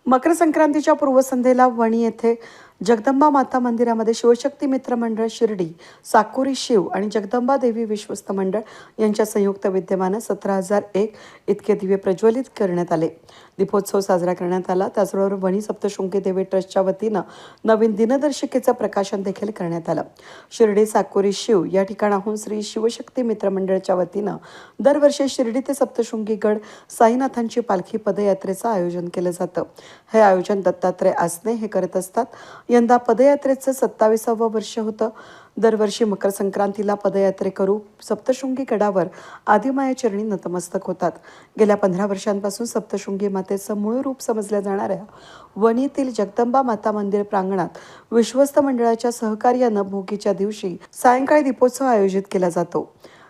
मकर संक्रांतीच्या पूर्वसंध्येला वणी येथे जगदंबा माता मंदिरामध्ये शिवशक्ती मित्र मंडळ शिर्डी, साकुरी शिव आणि जगदंबा देवी विश्वस्त मंडळ यांच्या संयुक्त विद्यमाने 17,001 इतके दिवे प्रज्वलित करण्यात आले. दीपोत्सव साजरा करण्यात आला. त्याचबरोबर वणी सप्तशृंगी देवी ट्रस्टच्या वतीनं नवीन दिनदर्शिकेचं प्रकाशन देखील करण्यात आलं. शिर्डी साकुरी शिव या ठिकाणाहून श्री शिवशक्ती मित्र मंडळाच्या वतीनं दरवर्षी शिर्डी ते सप्तशृंगी गड साईनाथांची पालखी पदयात्रेचं आयोजन केलं जातं. हे आयोजन दत्तात्रय आसने हे करत असतात. यंदा पदयात्रेचं 27वं वर्ष होतं. दरवर्षी मकर संक्रांतीला पदयात्रेकरू सप्तशृंगी गडावर आदिमाया चरणी नतमस्तक होतात. गेल्या 15 वर्षांपासून सप्तशृंगी मातेचं मूळ रूप समजल्या जाणाऱ्या वणीतील जगदंबा माता मंदिर प्रांगणात विश्वस्त मंडळाच्या सहकार्यानं भोगीच्या दिवशी सायंकाळी दीपोत्सव आयोजित केला जातो.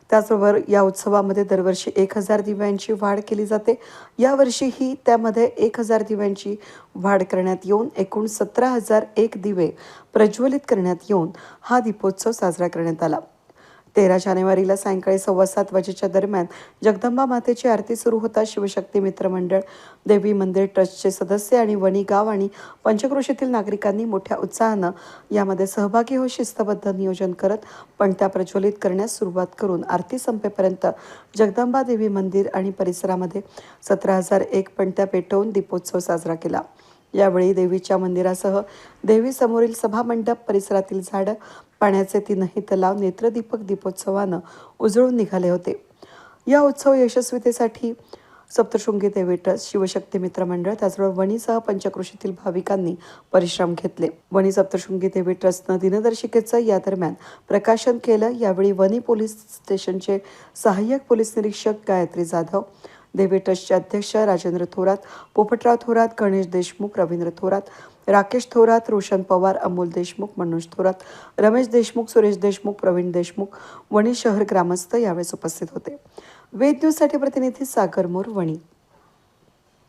त्याचबरोबर या उत्सवामध्ये दरवर्षी 1,000 दिव्यांची वाढ केली जाते. यावर्षीही त्यामध्ये 1,000 दिव्यांची वाढ करण्यात येऊन एकूण 17,001 दिवे प्रज्वलित करण्यात येऊन हा दीपोत्सव साजरा करण्यात आला. 13 जानेवारीला सायंकाळी 7:15 वाजेच्या दरम्यान जगदंबा मातेची आरती सुरू होता. शिवशक्ती मित्र मंडळ, देवी मंदिर ट्रस्टचे सदस्य आणि वणी गाव आणि पंचक्रोशीतील नागरिकांनी मोठ्या उत्साहानं यामध्ये सहभागी होत शिस्तबद्ध नियोजन करत पणत्या प्रज्वलित करण्यास सुरुवात करून आरती संपेपर्यंत जगदंबा देवी मंदिर आणि परिसरामध्ये 17,001 पणत्या पेटवून दीपोत्सव साजरा केला. यावेळी देवीच्या मंदिरासह देवीसमोरील सभामंडप, परिसरातील झाडं, पाण्याचे 3ही तलाव नेत्रदीपक दीपोत्सवानं उजळून निघाले होते. या उत्सव यशस्वीतेसाठी सप्तशृंगी देवी ट्रस्ट, शिवशक्ती मित्र मंडळ, त्याचबरोबर वणीसह पंचक्रोशीतील भाविकांनी परिश्रम घेतले. वणी सप्तशृंगी देवी ट्रस्टनं दिनदर्शिकेचं या दरम्यान प्रकाशन केलं. यावेळी वणी पोलीस स्टेशनचे सहाय्यक पोलीस निरीक्षक गायत्री जाधव, देवी ट्रस्टचे अध्यक्ष राजेंद्र थोरात, पोपटराव थोरात, गणेश देशमुख, रवींद्र थोरात, राकेश थोरात, रोशन पवार, अमोल देशमुख, मनोज थोरात, रमेश देशमुख, सुरेश देशमुख, प्रवीण देशमुख, वणी शहर ग्रामस्थ यावेळेस उपस्थित होते. वेद न्यूजसाठी प्रतिनिधी सागर मोर, वणी.